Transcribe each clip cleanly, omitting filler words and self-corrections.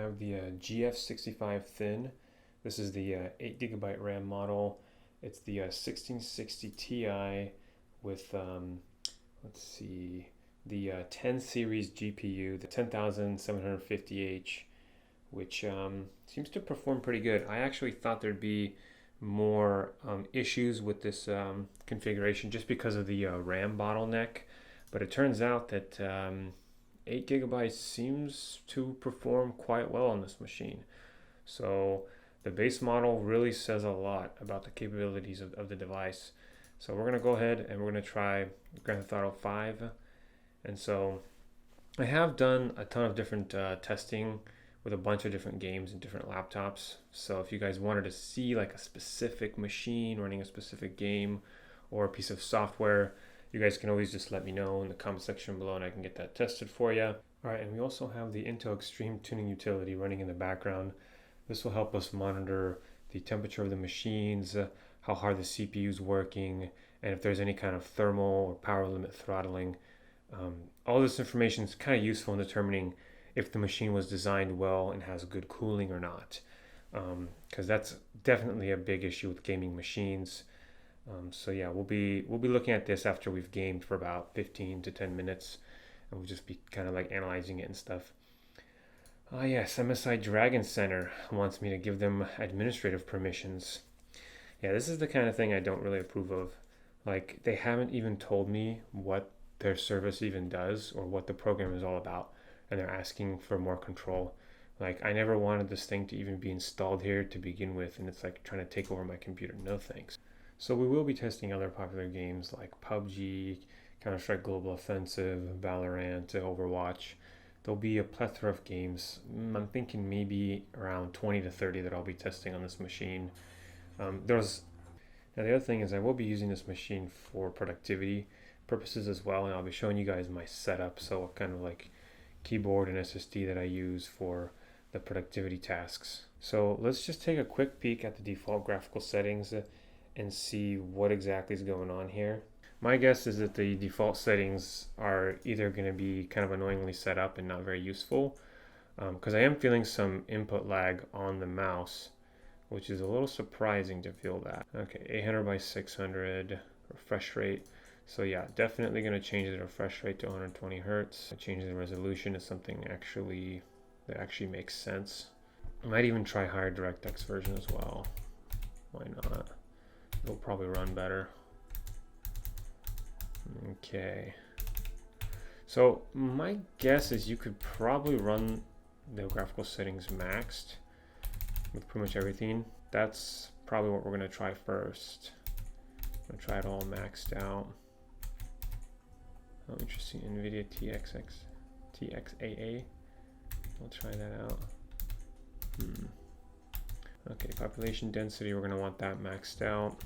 have the GF65 Thin. This is the 8 GB RAM model. It's the 1660 Ti with, let's see, the 10 series GPU, the 10750H, which seems to perform pretty good. I actually thought there'd be more issues with this configuration just because of the RAM bottleneck, but it turns out that 8 GB seems to perform quite well on this machine. So the base model really says a lot about the capabilities of the device. So we're going to go ahead and we're going to try Grand Theft Auto 5. And so I have done a ton of different testing with a bunch of different games and different laptops. So if you guys wanted to see like a specific machine running a specific game or a piece of software, you guys can always just let me know in the comment section below and I can get that tested for you. All right, and we also have the Intel Extreme Tuning utility running in the background. This will help us monitor the temperature of the machines, how hard the CPU is working, and if there's any kind of thermal or power limit throttling. All this information is kind of useful in determining if the machine was designed well and has good cooling or not, because that's definitely a big issue with gaming machines. So yeah, we'll be looking at this after we've gamed for about 15 to 10 minutes, and we'll just be kind of like analyzing it and stuff. Yes, MSI Dragon Center wants me to give them administrative permissions. Yeah, this is the kind of thing I don't really approve of. Like, they haven't even told me what their service even does or what the program is all about, and they're asking for more control. Like, I never wanted this thing to even be installed here to begin with, and it's like trying to take over my computer. No thanks. So we will be testing other popular games like PUBG, Counter-Strike Global Offensive, Valorant, Overwatch. There'll be a plethora of games. I'm thinking maybe around 20 to 30 that I'll be testing on this machine. Now the other thing is I will be using this machine for productivity purposes as well, and I'll be showing you guys my setup. So what kind of like keyboard and SSD that I use for the productivity tasks. So let's just take a quick peek at the default graphical settings and see what exactly is going on here. My guess is that the default settings are either going to be kind of annoyingly set up and not very useful, because I am feeling some input lag on the mouse, which is a little surprising to feel that. Okay, 800 by 600 refresh rate. So yeah, definitely going to change the refresh rate to 120 Hertz. Change the resolution to something that actually makes sense. I might even try higher DirectX version as well. Why not? It'll probably run better. Okay. So my guess is you could probably run the graphical settings maxed with pretty much everything. That's probably what we're going to try first. I'm going to try it all maxed out. Oh, interesting. NVIDIA TXAA. We'll try that out. Okay, population density, we're going to want that maxed out.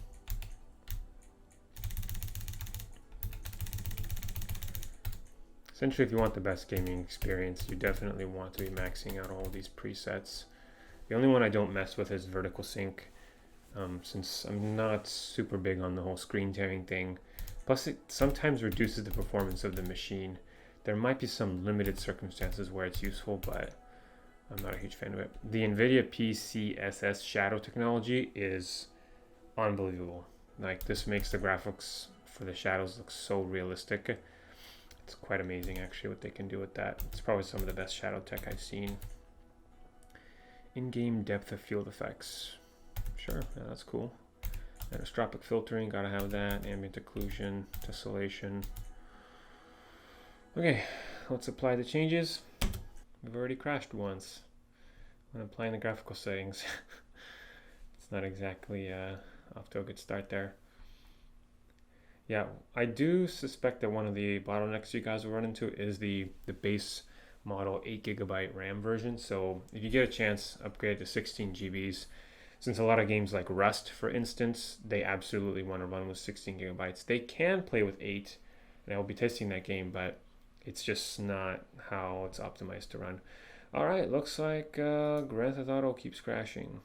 Essentially, if you want the best gaming experience, you definitely want to be maxing out all these presets. The only one I don't mess with is vertical sync, since I'm not super big on the whole screen tearing thing. Plus, it sometimes reduces the performance of the machine. There might be some limited circumstances where it's useful, but I'm not a huge fan of it. The NVIDIA PCSS shadow technology is unbelievable. Like, this makes the graphics for the shadows look so realistic. It's quite amazing actually what they can do with that. It's probably some of the best shadow tech I've seen. In-game depth of field effects. Sure, yeah, that's cool. Anisotropic filtering, gotta have that. Ambient occlusion, tessellation. Okay, let's apply the changes. We've already crashed once when applying the graphical settings. It's not exactly off to a good start there. Yeah, I do suspect that one of the bottlenecks you guys will run into is the base model 8 GB RAM version. So if you get a chance, upgrade to 16 GBs. Since a lot of games like Rust, for instance, they absolutely want to run with 16 gigabytes. They can play with 8, and I will be testing that game, but it's just not how it's optimized to run. All right, looks like Grand Theft Auto keeps crashing.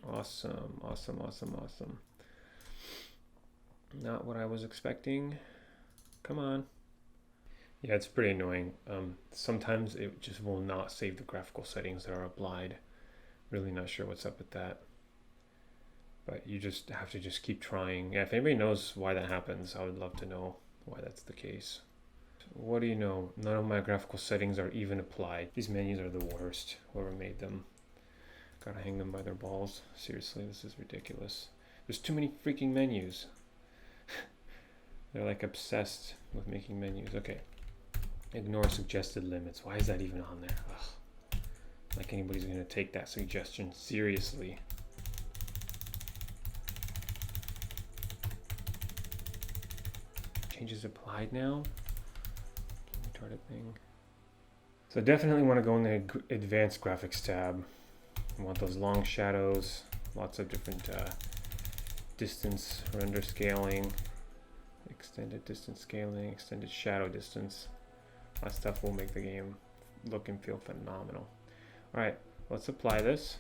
Awesome, awesome, awesome, awesome. Not what I was expecting. Come on. Yeah, it's pretty annoying. Sometimes it just will not save the graphical settings that are applied. Really not sure what's up with that. But you just have to just keep trying. Yeah, if anybody knows why that happens, I would love to know why that's the case. What do you know? None of my graphical settings are even applied. These menus are the worst. Whoever made them. Gotta hang them by their balls. Seriously, this is ridiculous. There's too many freaking menus. They're like obsessed with making menus. Okay. Ignore suggested limits. Why is that even on there? Ugh. Like anybody's gonna take that suggestion seriously. Changes applied now? Retarded thing. So definitely want to go in the advanced graphics tab. I want those long shadows, lots of different distance render scaling, extended distance scaling, extended shadow distance. That stuff will make the game look and feel phenomenal. All right, let's apply this.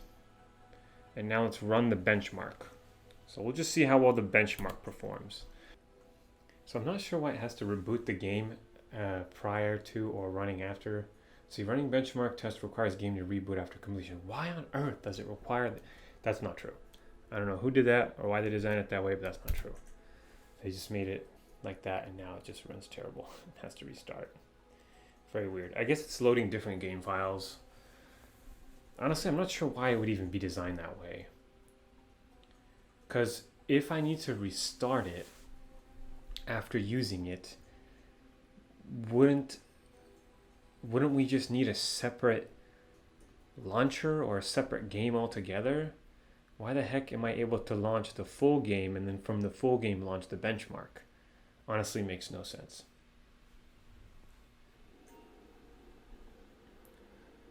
And now let's run the benchmark. So we'll just see how well the benchmark performs. So I'm not sure why it has to reboot the game prior to or running after. See, running benchmark test requires game to reboot after completion. Why on earth does it require that? That's not true. I don't know who did that or why they designed it that way, but that's not true. They just made it like that and now it just runs terrible. It has to restart. Very weird. I guess it's loading different game files. Honestly, I'm not sure why it would even be designed that way. Because if I need to restart it after using it, wouldn't we just need a separate launcher or a separate game altogether? Why the heck am I able to launch the full game and then from the full game launch the benchmark? Honestly, makes no sense.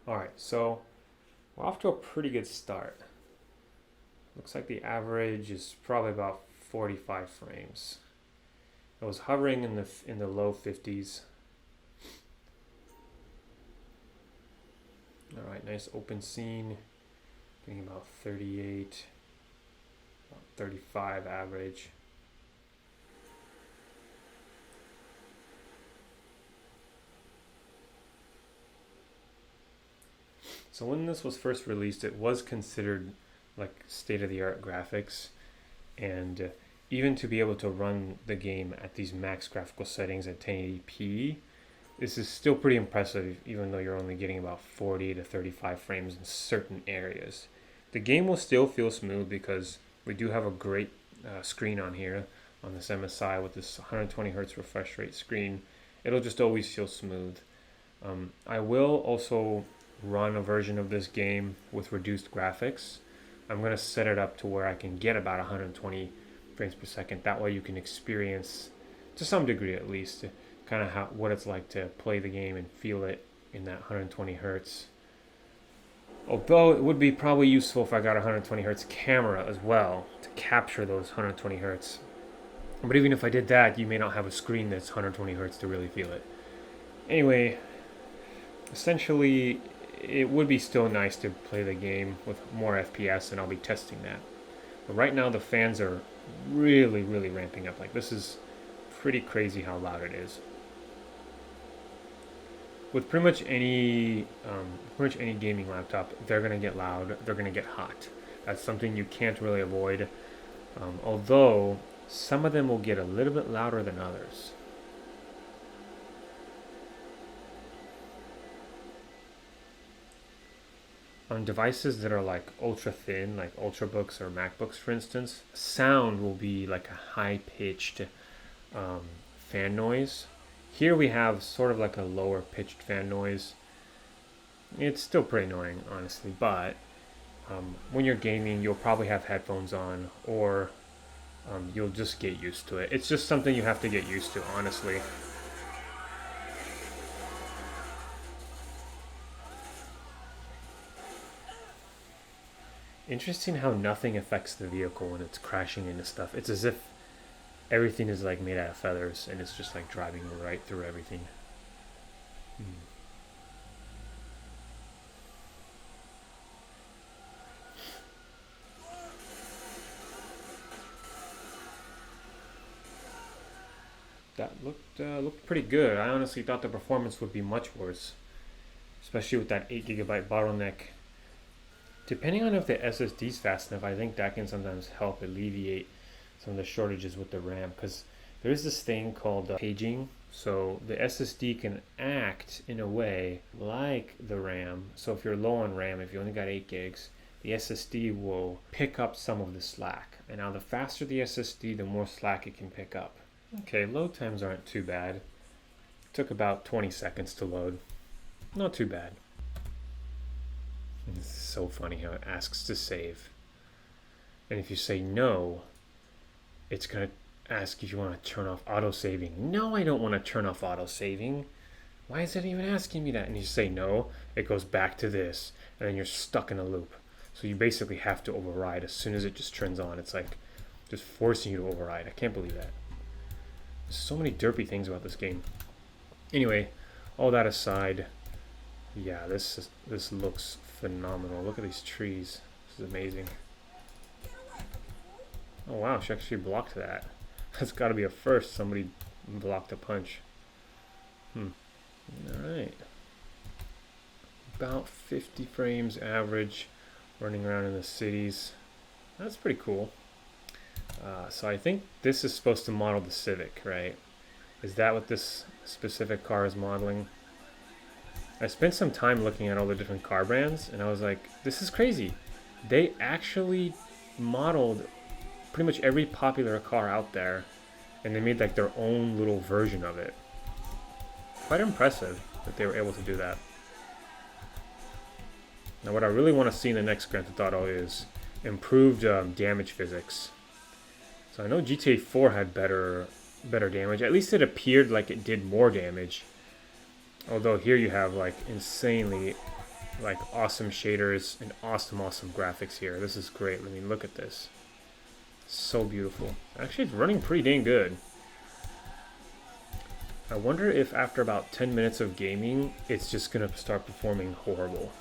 Alright, so we're off to a pretty good start. Looks like the average is probably about 45 frames. I was hovering in the low 50s. All right, nice open scene. Getting about 38, about 35 average. So when this was first released, it was considered like state-of-the-art graphics, and even to be able to run the game at these max graphical settings at 1080p, this is still pretty impressive, even though you're only getting about 40 to 35 frames in certain areas. The game will still feel smooth because we do have a great screen on here, on this MSI with this 120 Hz refresh rate screen. It'll just always feel smooth. I will also run a version of this game with reduced graphics. I'm going to set it up to where I can get about 120 frames per second. That way you can experience, to some degree at least, kind of what it's like to play the game and feel it in that 120 hertz. Although it would be probably useful if I got a 120 hertz camera as well to capture those 120 hertz. But even if I did that, you may not have a screen that's 120 hertz to really feel it. Anyway, essentially, it would be still nice to play the game with more FPS, and I'll be testing that. But right now, the fans are really, really ramping up. Like, this is pretty crazy how loud it is. With pretty much any gaming laptop, they're gonna get loud. They're gonna get hot. That's something you can't really avoid. Although some of them will get a little bit louder than others. On devices that are like ultra thin, like Ultrabooks or MacBooks, for instance, sound will be like a high-pitched fan noise. Here we have sort of like a lower pitched fan noise. It's still pretty annoying, honestly, but when you're gaming, you'll probably have headphones on, or you'll just get used to it. It's just something you have to get used to, honestly. Interesting how nothing affects the vehicle when it's crashing into stuff. It's as if everything is like made out of feathers and it's just like driving right through everything. that looked pretty good. I honestly thought the performance would be much worse, especially with that 8 GB bottleneck. Depending on if the SSD is fast enough, I think that can sometimes help alleviate some of the shortages with the RAM, because there is this thing called paging. So the SSD can act in a way like the RAM. So if you're low on RAM, if you only got 8 gigs, the SSD will pick up some of the slack. And now the faster the SSD, the more slack it can pick up. Okay, load times aren't too bad. It took about 20 seconds to load. Not too bad. It's so funny how it asks to save. And if you say no, it's going to ask if you want to turn off auto saving. No, I don't want to turn off auto saving. Why is it even asking me that? And you say no, it goes back to this, and then you're stuck in a loop. So you basically have to override as soon as it just turns on. It's like just forcing you to override. I can't believe that. There's so many derpy things about this game. Anyway, all that aside, yeah, this looks phenomenal. Look at these trees. This is amazing. Oh wow, she actually blocked that. That's got to be a first. Somebody blocked a punch. Alright. About 50 frames average, running around in the cities. That's pretty cool. So I think this is supposed to model the Civic, right? Is that what this specific car is modeling? I spent some time looking at all the different car brands, and I was like, this is crazy. They actually modeled pretty much every popular car out there, and they made like their own little version of it. Quite impressive that they were able to do that. Now what I really want to see in the next Grand Theft Auto is improved damage physics. So I know GTA 4 had better damage. At least it appeared like it did more damage. Although here you have like insanely like awesome shaders and awesome graphics here. This is great. I mean, look at this. So beautiful. Actually, it's running pretty dang good. I wonder if after about 10 minutes of gaming, it's just going to start performing horrible.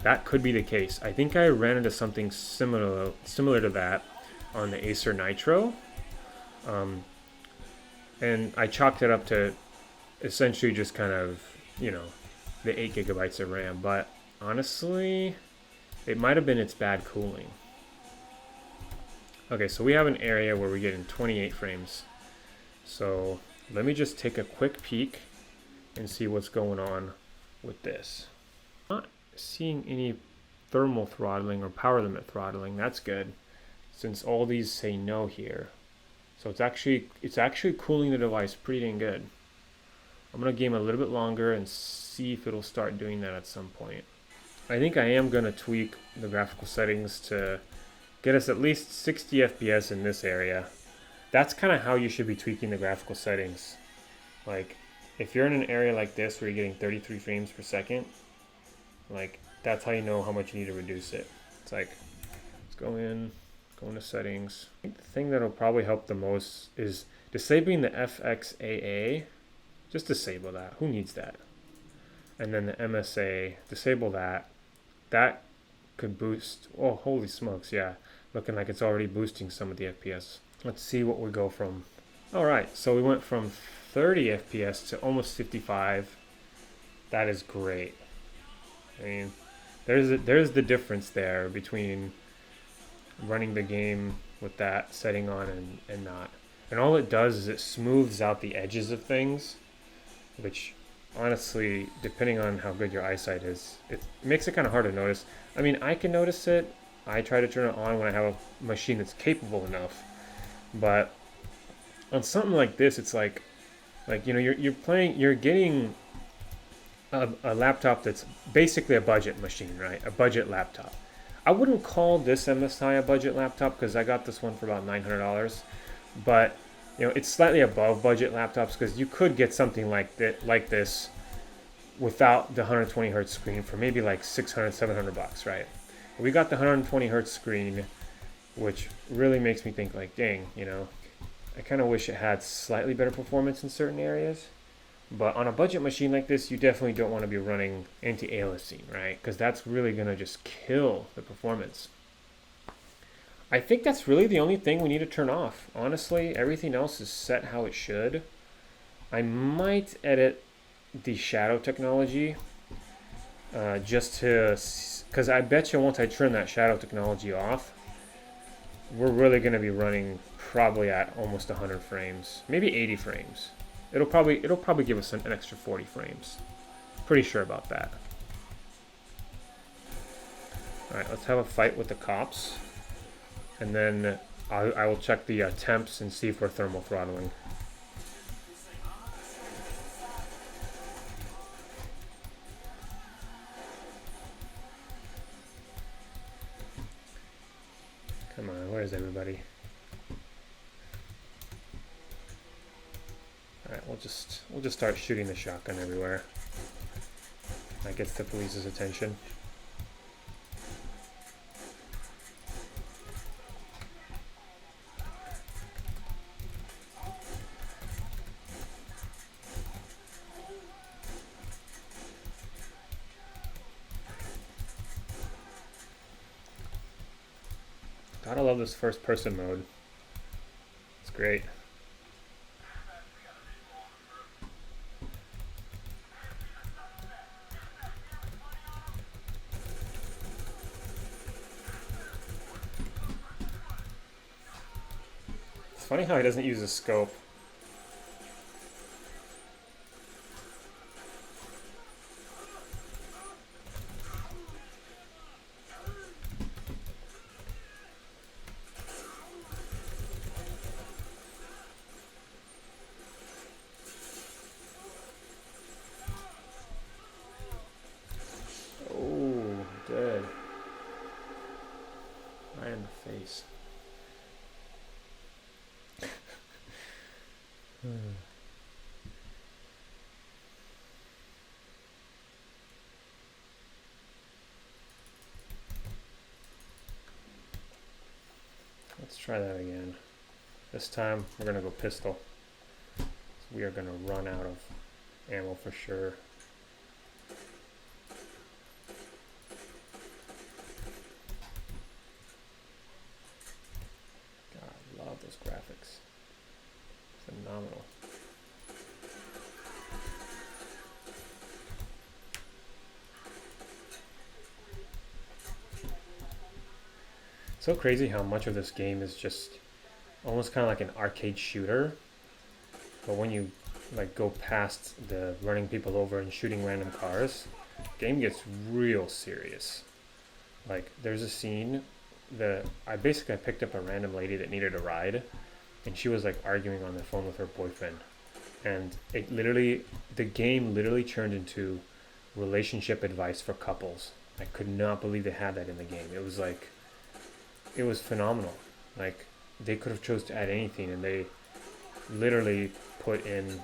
That could be the case. I think I ran into something similar to that on the Acer Nitro. And I chalked it up to essentially just kind of, you know, the 8 gigabytes of RAM. But honestly, it might have been its bad cooling. Okay, so we have an area where we're getting 28 frames. So let me just take a quick peek and see what's going on with this. Not seeing any thermal throttling or power limit throttling. That's good, since all these say no here. So it's actually cooling the device pretty dang good. I'm gonna game a little bit longer and see if it'll start doing that at some point. I think I am gonna tweak the graphical settings to get us at least 60 FPS in this area. That's kind of how you should be tweaking the graphical settings. Like, if you're in an area like this where you're getting 33 frames per second, like, that's how you know how much you need to reduce it. It's like, let's go into settings. I think the thing that'll probably help the most is disabling the FXAA. Just disable that. Who needs that? And then the MSA, disable that. That could boost. Oh, holy smokes, yeah. Looking like it's already boosting some of the FPS. Let's see what we go from. Alright, so we went from 30 FPS to almost 55. That is great. I mean, there's the difference there between running the game with that setting on and not. And all it does is it smooths out the edges of things, which honestly, depending on how good your eyesight is, it makes it kind of hard to notice. I mean, I can notice it. I try to turn it on when I have a machine that's capable enough. But on something like this, it's like you know, you're getting a laptop that's basically a budget machine, right? A budget laptop. I wouldn't call this MSI a budget laptop because I got this one for about $900, but you know, it's slightly above budget laptops because you could get something like this without the 120 hertz screen for maybe like $600-700, right? We got the 120 hertz screen, which really makes me think like, dang, you know, I kind of wish it had slightly better performance in certain areas. But on a budget machine like this, you definitely don't want to be running anti-aliasing, right? Because that's really going to just kill the performance. I think that's really the only thing we need to turn off. Honestly, everything else is set how it should. I might edit the shadow technology just to, because I bet you once I turn that shadow technology off, we're really going to be running probably at almost 100 frames, maybe 80 frames. It'll probably give us an extra 40 frames. Pretty sure about that. All right, let's have a fight with the cops, and then I will check the temps and see if we're thermal throttling. Come on, where's everybody? All right, we'll just start shooting the shotgun everywhere. That gets the police's attention. Gotta love this first person mode. It's great. It's funny how he doesn't use a scope. Oh, dead. Right in the face. Let's try that again. This time we're gonna go pistol. We are gonna run out of ammo for sure. God, I love those graphics. Phenomenal. So crazy how much of this game is just almost kind of like an arcade shooter, but when you like go past the running people over and shooting random cars, the game gets real serious. Like there's a scene that I picked up a random lady that needed a ride, and she was like arguing on the phone with her boyfriend, and the game literally turned into relationship advice for couples. I could not believe they had that in the game. It was phenomenal. Like they could have chose to add anything, and they literally put in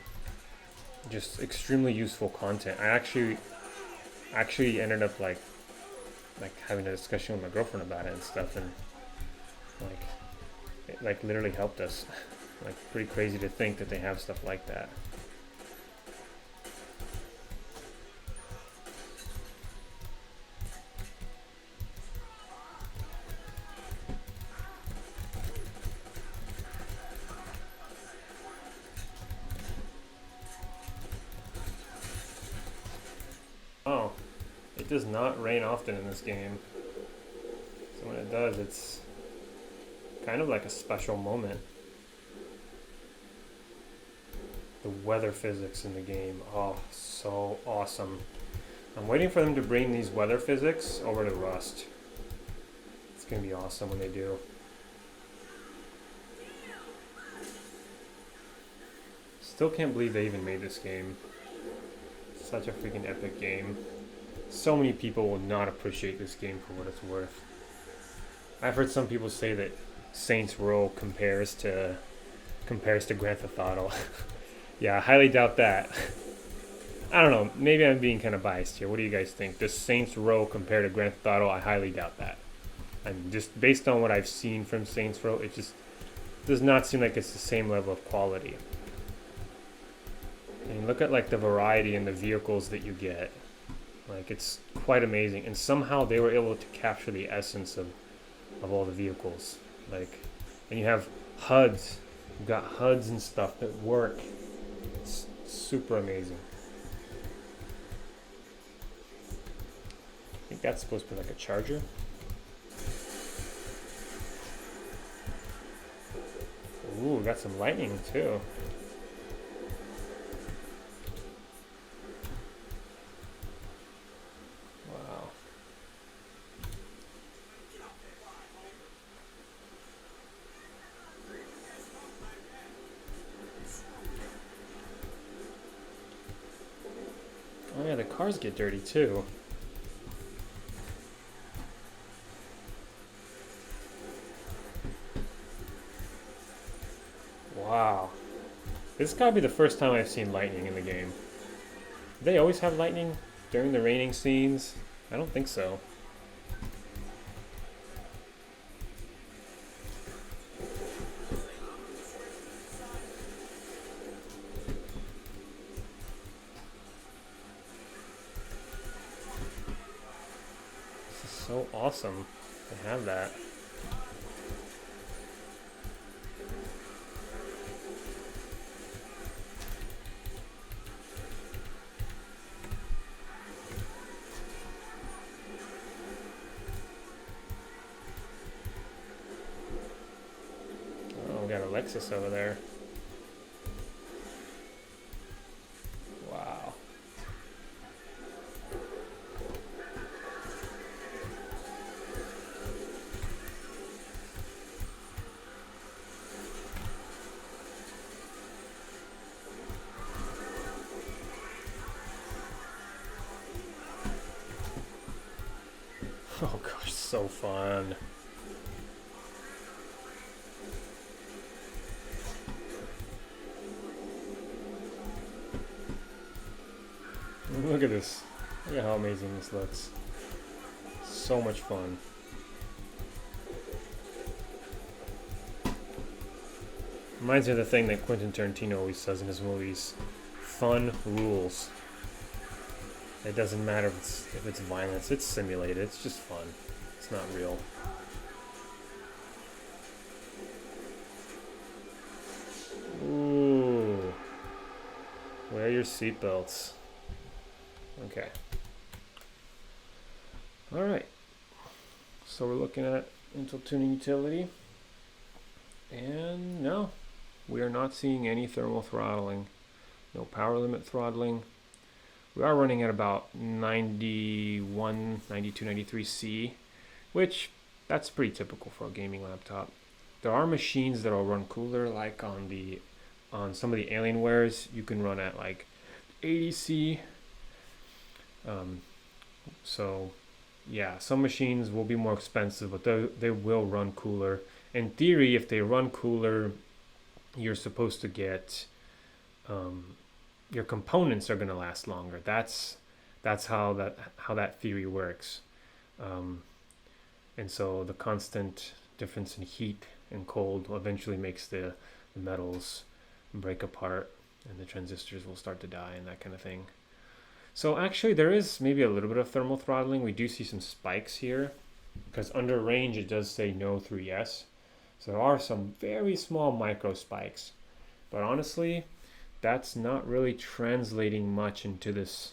just extremely useful content. I actually ended up like having a discussion with my girlfriend about it and stuff, and like it like literally helped us. Like pretty crazy to think that they have stuff like that. Oh, it does not rain often in this game. So when it does, it's kind of like a special moment. The weather physics in the game, oh, so awesome. I'm waiting for them to bring these weather physics over to Rust. It's gonna be awesome when they do. Still can't believe they even made this game. Such a freaking epic game. So many people will not appreciate this game for what it's worth. I've heard some people say that Saints Row compares to Grand Theft Auto. Yeah, I highly doubt that. I don't know, maybe I'm being kind of biased here. What do you guys think? Does Saints Row compare to Grand Theft Auto? I highly doubt that. And just based on what I've seen from Saints Row, it just does not seem like it's the same level of quality. And look at like the variety in the vehicles that you get. Like it's quite amazing. And somehow they were able to capture the essence of all the vehicles. Like, and you have HUDs. You've got HUDs and stuff that work. super amazing. I think that's supposed to be like a charger. Ooh, got some lightning too. Wow. Oh yeah, the cars get dirty too. Wow. This has got to be the first time I've seen lightning in the game. Do they always have lightning during the raining scenes? I don't think so. This is so awesome to have that. Oh, we got Alexis over there. Wow. Oh gosh, so fun. Look at this. Look at how amazing this looks. So much fun. Reminds me of the thing that Quentin Tarantino always says in his movies. Fun rules. It doesn't matter if it's violence, it's simulated, it's just fun. It's not real. Ooh. Wear your seatbelts. Okay. Alright. So we're looking at Intel tuning utility. And no, we are not seeing any thermal throttling. No power limit throttling. We are running at about 91, 92, 93 C, which that's pretty typical for a gaming laptop. There are machines that will run cooler, like on some of the Alienwares, you can run at like 80 C. So yeah, some machines will be more expensive, but they will run cooler. In theory, if they run cooler, you're supposed to get your components are going to last longer. That's how that theory works. And so the constant difference in heat and cold eventually makes the metals break apart, and the transistors will start to die and that kind of thing. So actually there is maybe a little bit of thermal throttling. We do see some spikes here because under range it does say no through yes. So there are some very small micro spikes, but honestly that's not really translating much into this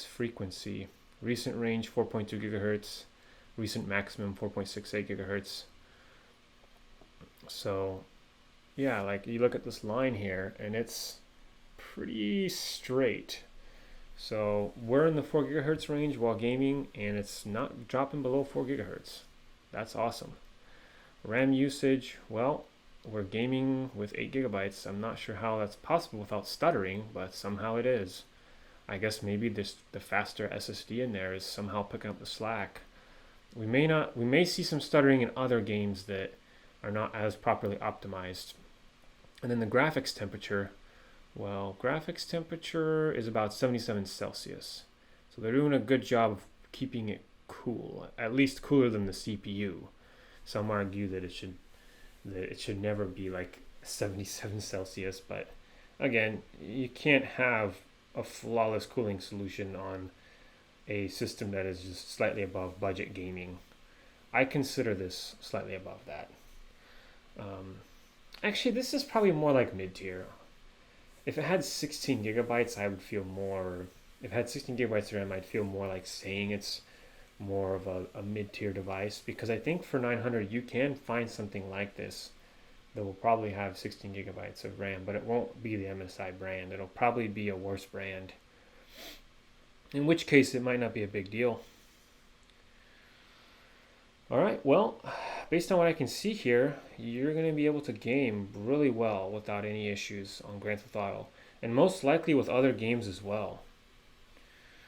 frequency. Recent range 4.2 gigahertz, recent maximum 4.68 gigahertz. So yeah, like you look at this line here and it's pretty straight. So we're in the 4 gigahertz range while gaming, and it's not dropping below 4 gigahertz. That's awesome. RAM usage, well, we're gaming with 8 gigabytes. I'm not sure how that's possible without stuttering, but somehow it is. I guess maybe the faster SSD in there is somehow picking up the slack. We may see some stuttering in other games that are not as properly optimized. And then the graphics temperature, well, graphics temperature is about 77 Celsius. So they're doing a good job of keeping it cool, at least cooler than the CPU. Some argue that it should never be like 77 Celsius, but again, you can't have a flawless cooling solution on a system that is just slightly above budget gaming. I consider this slightly above that. Actually, this is probably more like mid-tier. if it had 16 gigabytes, I would feel more. If it had 16 gigabytes of RAM, I'd feel more like saying it's more of a mid-tier device, because I think for 900 you can find something like this that will probably have 16 gigabytes of RAM, but it won't be the MSI brand. It'll probably be a worse brand, in which case it might not be a big deal. All right, well, based on what I can see here, you're going to be able to game really well without any issues on Grand Theft Auto, and most likely with other games as well.